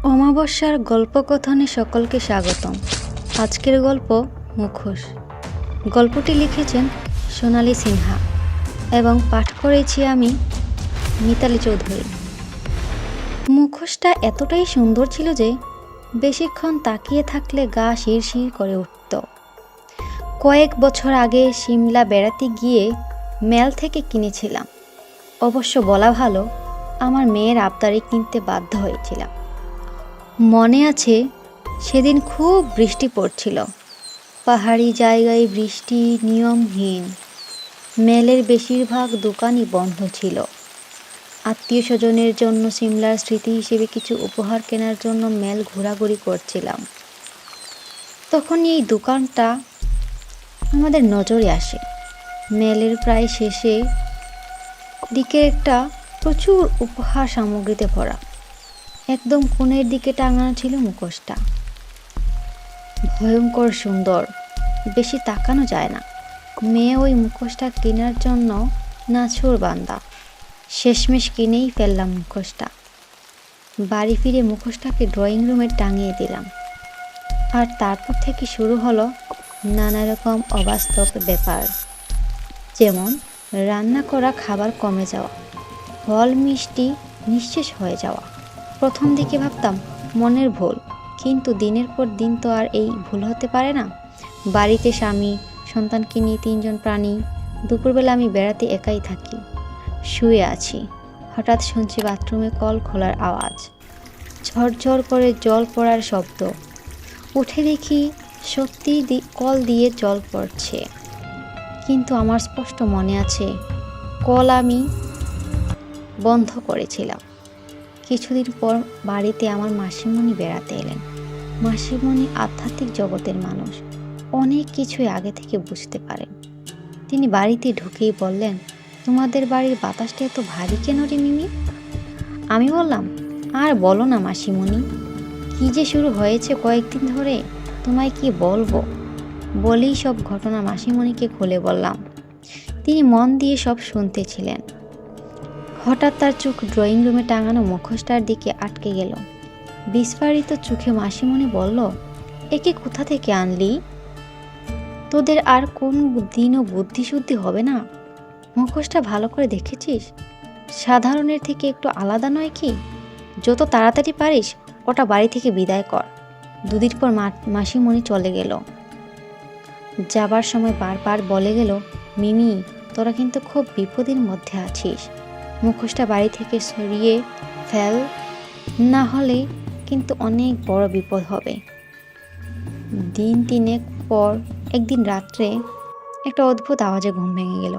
অমাবস্যার গল্পকথনে সকলকে স্বাগতম। আজকের গল্প মুখোশ। গল্পটি লিখেছেন সোনালী সিনহা এবং পাঠ করেছি আমি মিতালি চৌধুরী। মুখোশটা এতটাই সুন্দর ছিল যে বেশিক্ষণ তাকিয়ে থাকলে গা শিরশির করে উঠত। কয়েক বছর আগে সিমলা বেড়াতে গিয়ে মেল থেকে কিনেছিলাম। অবশ্য বলা ভালো, আমার মেয়ের আবদারে কিনতে বাধ্য হয়েছিলাম। মনে আছে সেদিন খুব বৃষ্টি পড়ছিল। পাহাড়ি জায়গায় বৃষ্টি নিয়মহীন। মেলের বেশিরভাগ দোকানই বন্ধ ছিল। আত্মীয় স্বজনের জন্য সিমলার স্মৃতি হিসেবে কিছু উপহার কেনার জন্য মেল ঘোরাঘুরি করছিলাম। তখনই এই দোকানটা আমাদের নজরে আসে। মেলের প্রায় শেষে দিকে একটা প্রচুর উপহার সামগ্রীতে ভরা। একদম কোণের দিকে টাঙানো ছিল মুখোশটা। ভয়ঙ্কর সুন্দর, বেশি তাকানো যায় না। মেয়ে ওই মুখোশটা কেনার জন্য নাছোড়বান্দা। শেষমেশ কিনেই ফেললাম মুখোশটা। বাড়ি ফিরে মুখোশটাকে ড্রয়িং রুমে টাঙিয়ে দিলাম। আর তারপর থেকে শুরু হলো নানা রকম অবাস্তব ব্যাপার, যেমন রান্না করা খাবার কমে যাওয়া, ফল মিষ্টি নিঃশেষ হয়ে যাওয়া। প্রথম দিকে ভাবতাম মনের ভুল, কিন্তু দিনের পর দিন তো আর এই ভুল হতে পারে না। বাড়িতে স্বামী সন্তানকে নিয়ে 3 জন প্রাণী। দুপুরবেলা আমি বেড়াতে একাই থাকি। শুয়ে আছি, হঠাৎ শুনছি বাথরুমে কল খোলার আওয়াজ, ঝরঝর করে জল পড়ার শব্দ। উঠে দেখি সত্যি কল দিয়ে জল পড়ছে। কিন্তু আমার স্পষ্ট মনে আছে কল আমি বন্ধ করেছিলাম। কিছুদিন পর বাড়িতে আমার মাসিমণি বেড়াতে এলেন। মাসিমণি আধ্যাত্মিক জগতের মানুষ, অনেক কিছুই আগে থেকে বুঝতে পারেন। তিনি বাড়িতে ঢুকেই বললেন, তোমাদের বাড়ির বাতাসটা এত ভারী কেন রে মিমি? আমি বললাম, আর বলো না মাসিমণি, কি যে শুরু হয়েছে কয়েকদিন ধরে, তোমায় কি বলবো। বলেই সব ঘটনা মাসিমণিকে খুলে বললাম। তিনি মন দিয়ে সব শুনতেছিলেন। হঠাৎ তার চোখ ড্রয়িং রুমে টাঙানো মুখোশটার দিকে আটকে গেল। বিস্ফারিত চোখে মাসিমণি বলল, একে কোথা থেকে আনলি? তোদের আর কোন দিনও বুদ্ধিশুদ্ধি হবে না? মুখোশটা ভালো করে দেখেছিস? সাধারণের থেকে একটু আলাদা নয় কি? যত তাড়াতাড়ি পারিস ওটা বাড়ি থেকে বিদায় কর। 2 দিন পর মাসিমণি চলে গেল। যাবার সময় বারবার বলে গেল, মিমি, তোরা কিন্তু খুব বিপদের মধ্যে আছিস। মুখোশটা বাড়ি থেকে সরিয়ে ফেল, না হলে কিন্তু অনেক বড় বিপদ হবে। দিন 3 পর একদিন রাত্রে একটা অদ্ভুত আওয়াজে ঘুম ভেঙে গেল।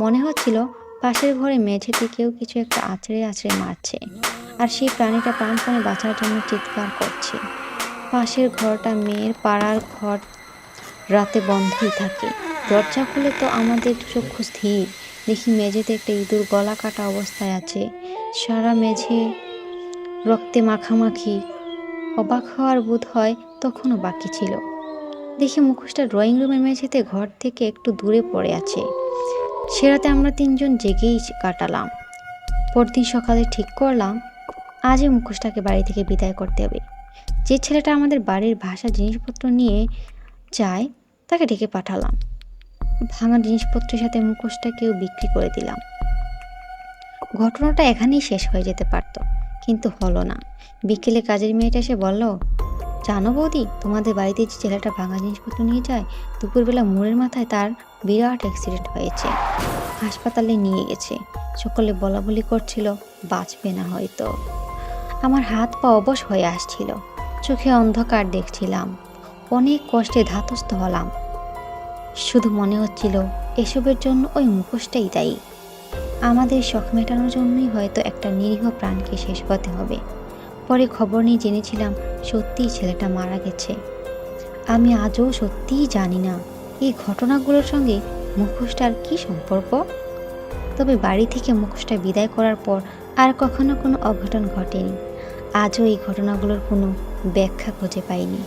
মনে হচ্ছিল পাশের ঘরে মেঝেতে কেউ কিছু একটা আছড়ে আছড়ে মারছে, আর সেই প্রাণীটা প্রাণপণে বাঁচার জন্য চিৎকার করছে। পাশের ঘরটা মেয়ের পাড়ার ঘর, রাতে বন্ধই থাকে। দরজা খুলে তো আমাদের চক্ষু স্থির। দেখি মেঝেতে একটা ইঁদুর গলা কাটা অবস্থায় আছে, সারা মেঝে রক্তে মাখামাখি। অবাক হওয়ার বোধ হয় তখনও বাকি ছিল। দেখি মুখোশটা ড্রয়িং রুমের মেঝেতে ঘর থেকে একটু দূরে পড়ে আছে। সে রাতে আমরা 3 জন জেগেই কাটালাম। পরদিন সকালে ঠিক করলাম আজই মুখোশটাকে বাড়ি থেকে বিদায় করতে হবে। যে ছেলেটা আমাদের বাড়ির ভাষা জিনিসপত্র নিয়ে যায় তাকে ডেকে পাঠালাম। ভাঙা জিনিসপত্রের সাথে মুখোশটাকেও বিক্রি করে দিলাম। ঘটনাটা এখানেই শেষ হয়ে যেতে পারত, কিন্তু হলো না। বিকেলে কাজের মেয়েটা এসে বলল, জানো বৌদি, তোমাদের বাড়িতে যে ছেলেটা ভাঙা জিনিসপত্র নিয়ে যায়, দুপুরবেলা মোড়ের মাথায় তার বিরাট অ্যাক্সিডেন্ট হয়েছে। হাসপাতালে নিয়ে গেছে। সকলে বলাবলি করছিল বাঁচবে না হয়তো। আমার হাত পা অবশ হয়ে আসছিল, চোখে অন্ধকার দেখছিলাম। অনেক কষ্টে ধাতস্থ হলাম। শুধু মনে হচ্ছিল এসবের জন্য ওই মুখোশটাই দায়ী। আমাদের শখ মেটানোর জন্যই হয়তো একটা নিরীহ প্রাণকে শেষ করতে হবে। পরে খবর নিয়ে জেনেছিলাম সত্যিই ছেলেটা মারা গেছে। আমি আজও সত্যিই জানি না এই ঘটনাগুলোর সঙ্গে মুখোশটার কি সম্পর্ক। তবে বাড়ি থেকে মুখোশটা বিদায় করার পর আর কখনো কোনো অঘটন ঘটেনি। আজও এই ঘটনাগুলোর কোনো ব্যাখ্যা খুঁজে পাইনি।